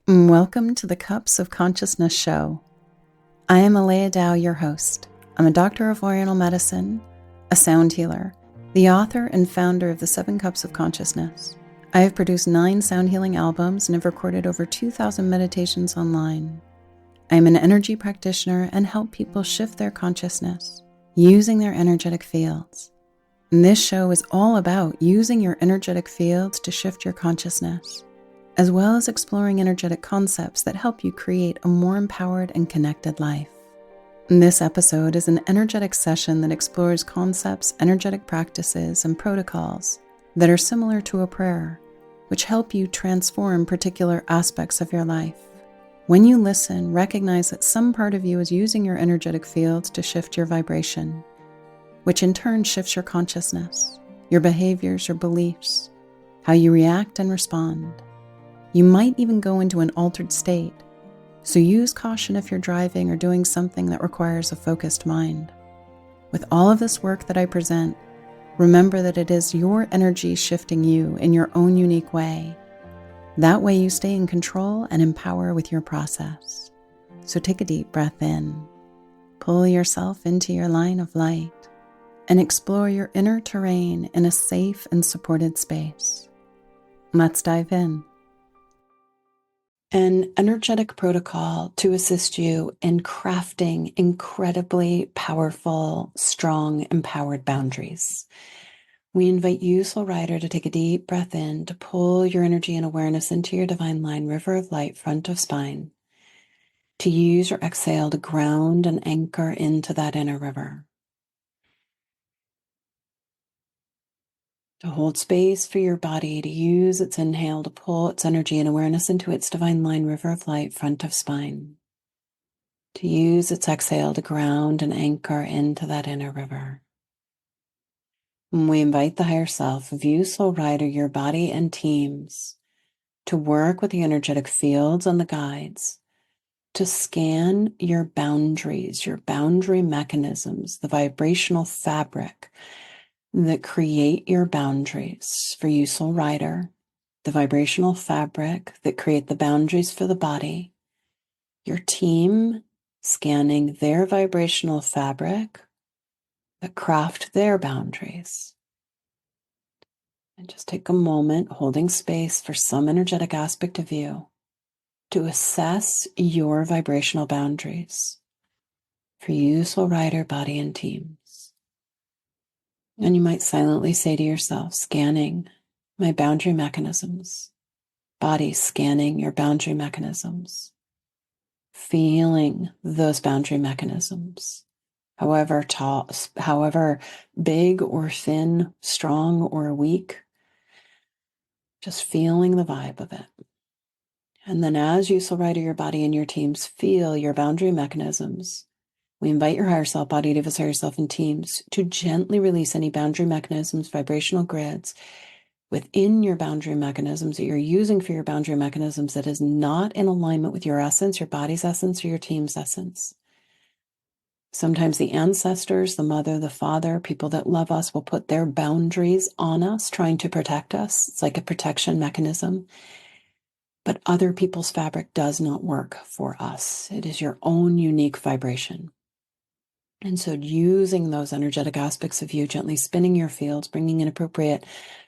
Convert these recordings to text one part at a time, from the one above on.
Welcome to the Cups of Consciousness show. I am Aleya, your host. I'm a doctor of Oriental Medicine, a sound healer, the author and founder of the 7 Cups of Consciousness. I have produced 9 sound healing albums and have recorded over 2,000 meditations online. I am an energy practitioner and help people shift their consciousness using their energetic fields. And this show is all about using your energetic fields to shift your consciousness, as well as exploring energetic concepts that help you create a more empowered and connected life. This episode is an energetic session that explores concepts, energetic practices, and protocols that are similar to a prayer, which help you transform particular aspects of your life. When you listen, recognize that some part of you is using your energetic fields to shift your vibration, which in turn shifts your consciousness, your behaviors, your beliefs, how you react and respond. You might even go into an altered state, so use caution if you're driving or doing something that requires a focused mind. With all of this work that I present, remember that it is your energy shifting you in your own unique way. That way you stay in control and empower with your process. So take a deep breath in, pull yourself into your line of light, and explore your inner terrain in a safe and supported space. Let's dive in. An energetic protocol to assist you in crafting incredibly powerful, strong, empowered boundaries. We invite you, Soul Rider, to take a deep breath in, to pull your energy and awareness into your divine line, river of light, front of spine, to use your exhale to ground and anchor into that inner river. To hold space for your body to use its inhale to pull its energy and awareness into its divine line, river of light, front of spine. To use its exhale to ground and anchor into that inner river. And we invite the higher self of you, Soul Rider, your body and teams, to work with the energetic fields and the guides, to scan your boundaries, your boundary mechanisms, the vibrational fabric that create your boundaries for you, Soul Rider, the vibrational fabric that create the boundaries for the body, your team scanning their vibrational fabric that craft their boundaries. And just take a moment holding space for some energetic aspect of you to assess your vibrational boundaries for you, Soul Rider, body and teams. And you might silently say to yourself, scanning my boundary mechanisms, body scanning your boundary mechanisms, feeling those boundary mechanisms, however tall, however big or thin, strong or weak, just feeling the vibe of it. And then as you, Soul Rider, your body and your teams feel your boundary mechanisms, we invite your higher self, body, Divas, higher self, and teams to gently release any boundary mechanisms, vibrational grids within your boundary mechanisms that you're using for your boundary mechanisms that is not in alignment with your essence, your body's essence, or your team's essence. Sometimes the ancestors, the mother, the father, people that love us will put their boundaries on us, trying to protect us. It's like a protection mechanism. But other people's fabric does not work for us. It is your own unique vibration. And so using those energetic aspects of you, gently spinning your fields, bringing in appropriate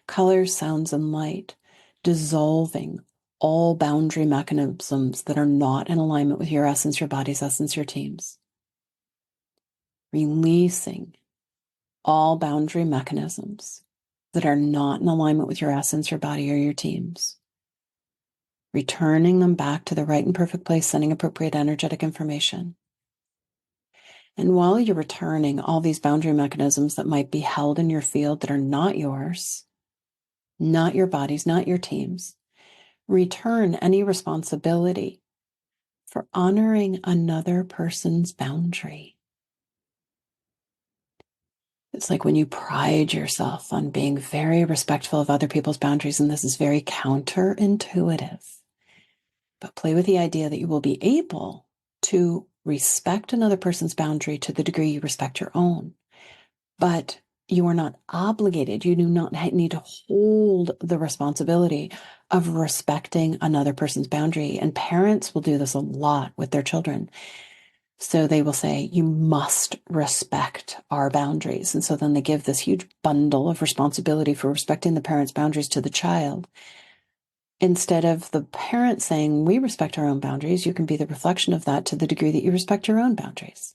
colors, sounds, and light, dissolving all boundary mechanisms that are not in alignment with your essence, your body's essence, your team's. Releasing all boundary mechanisms that are not in alignment with your essence, your body, or your team's. Returning them back to the right and perfect place, sending appropriate energetic information. And while you're returning all these boundary mechanisms that might be held in your field that are not yours, not your body's, not your team's, return any responsibility for honoring another person's boundary. It's like when you pride yourself on being very respectful of other people's boundaries, and this is very counterintuitive, but play with the idea that you will be able to respect another person's boundary to the degree you respect your own. But You are not obligated. You do not need to hold the responsibility of respecting another person's boundary. And parents will do this a lot with their children. So they will say, you must respect our boundaries. And so then they give this huge bundle of responsibility for respecting the parent's boundaries to the child. Instead of the parent saying, we respect our own boundaries, you can be the reflection of that to the degree that you respect your own boundaries.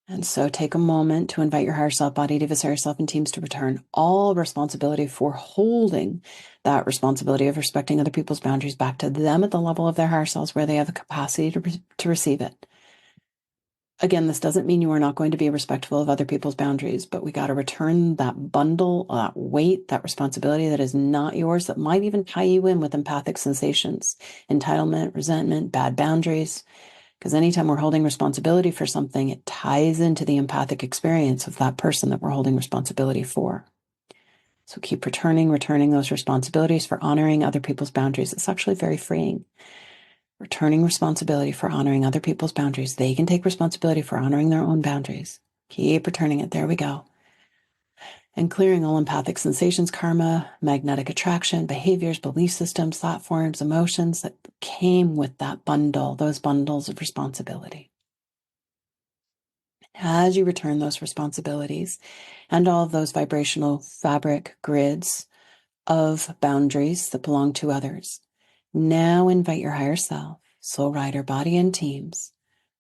And so take a moment to invite your higher self, body, divas, higher self, and teams to return all responsibility for holding that responsibility of respecting other people's boundaries back to them at the level of their higher selves where they have the capacity to receive it. Again, this doesn't mean you are not going to be respectful of other people's boundaries, but we got to return that bundle, that weight, that responsibility that is not yours, that might even tie you in with empathic sensations, entitlement, resentment, bad boundaries. Because anytime we're holding responsibility for something, it ties into the empathic experience of that person that we're holding responsibility for. So keep returning those responsibilities for honoring other people's boundaries. It's actually very freeing. Returning responsibility for honoring other people's boundaries. They can take responsibility for honoring their own boundaries. Keep returning it. There we go. And clearing all empathic sensations, karma, magnetic attraction, behaviors, belief systems, thought forms, emotions that came with that bundle, those bundles of responsibility. As you return those responsibilities and all of those vibrational fabric grids of boundaries that belong to others, now invite your higher self, soul rider, body, and teams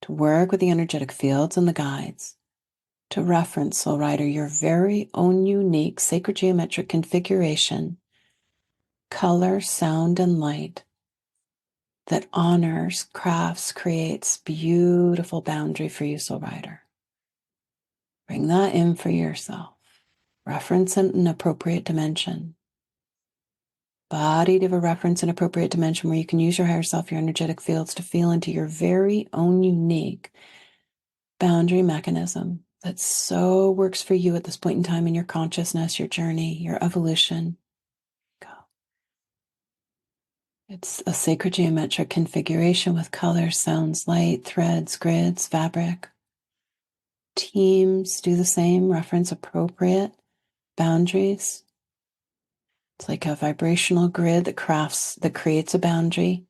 to work with the energetic fields and the guides to reference, soul rider, your very own unique sacred geometric configuration, color, sound, and light that honors, crafts, creates beautiful boundary for you, soul rider. Bring that in for yourself. Reference an appropriate dimension. Body to a reference an appropriate dimension where you can use your higher self, your energetic fields to feel into your very own unique boundary mechanism that so works for you at this point in time in your consciousness, your journey, your evolution. Go. It's a sacred geometric configuration with colors, sounds, light, threads, grids, fabric. Teams do the same, reference appropriate boundaries. It's like a vibrational grid that creates a boundary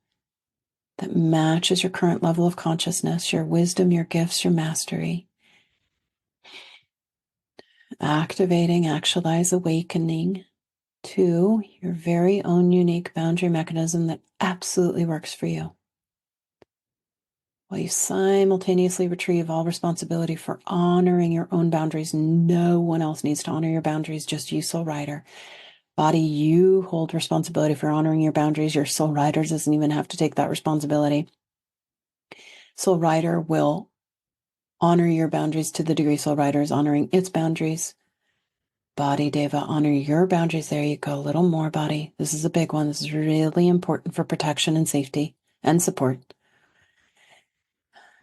that matches your current level of consciousness, your wisdom, your gifts, your mastery. Activating, actualize, awakening to your very own unique boundary mechanism that absolutely works for you. While you simultaneously retrieve all responsibility for honoring your own boundaries, no one else needs to honor your boundaries, just you, soul rider. Body, you hold responsibility for honoring your boundaries. Your soul rider doesn't even have to take that responsibility. Soul rider will honor your boundaries to the degree soul rider is honoring its boundaries. Body, Deva, honor your boundaries. There you go. A little more, body. This is a big one. This is really important for protection and safety and support.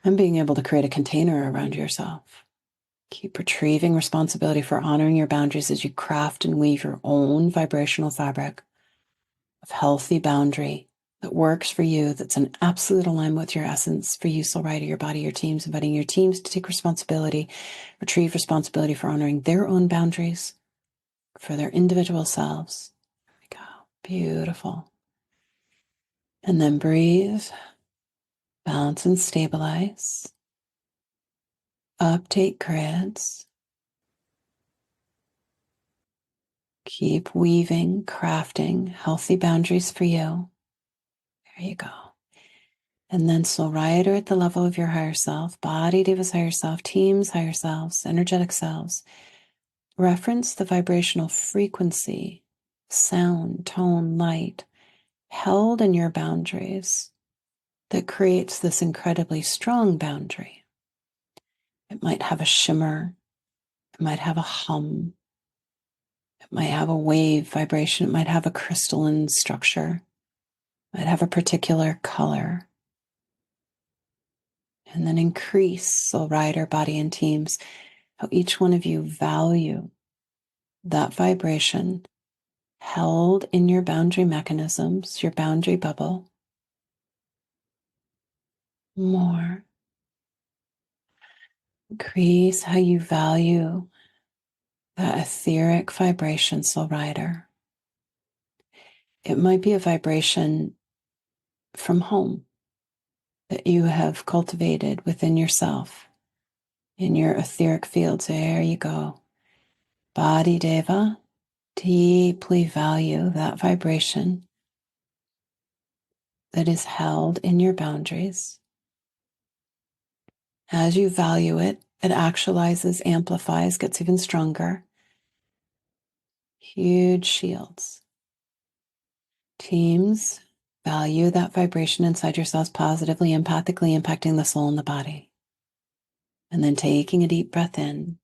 And being able to create a container around yourself. Keep retrieving responsibility for honoring your boundaries as you craft and weave your own vibrational fabric of healthy boundary that works for you, that's in absolute alignment with your essence for you, soul rider, your body, your teams, inviting your teams to take responsibility, retrieve responsibility for honoring their own boundaries for their individual selves. There we go. Beautiful. And then breathe, balance and stabilize. Update grids. Keep weaving, crafting healthy boundaries for you. There you go. And then soul rider at the level of your higher self, body, divas, higher self, teams, higher selves, energetic selves. Reference the vibrational frequency, sound, tone, light held in your boundaries that creates this incredibly strong boundary. It might have a shimmer. It might have a hum. It might have a wave vibration. It might have a crystalline structure. It might have a particular color. And then increase, soul rider, body, and teams, how each one of you value that vibration held in your boundary mechanisms, your boundary bubble. More. Increase how you value that etheric vibration, soul rider. It might be a vibration from home that you have cultivated within yourself, in your etheric fields. There you go. Body Deva, deeply value that vibration that is held in your boundaries. As you value it, it actualizes, amplifies, gets even stronger. Huge shields. Teams, value that vibration inside yourselves positively, empathically impacting the soul and the body. And then taking a deep breath in,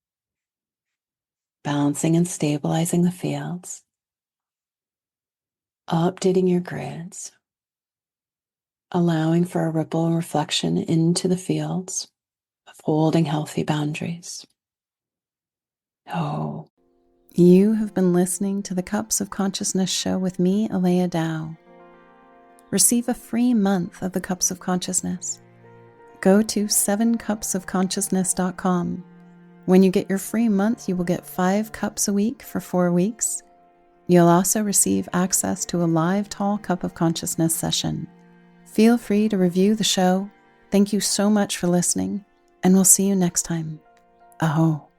balancing and stabilizing the fields, updating your grids, allowing for a ripple and reflection into the fields of holding healthy boundaries. Oh, you have been listening to the Cups of Consciousness show with me, Aleya Dow. Receive a free month of the Cups of Consciousness. Go to 7cupsofconsciousness.com. When you get your free month, you will get 5 cups a week for 4 weeks. You'll also receive access to a live Tall Cup of Consciousness session. Feel free to review the show. Thank you so much for listening, and we'll see you next time. Aho.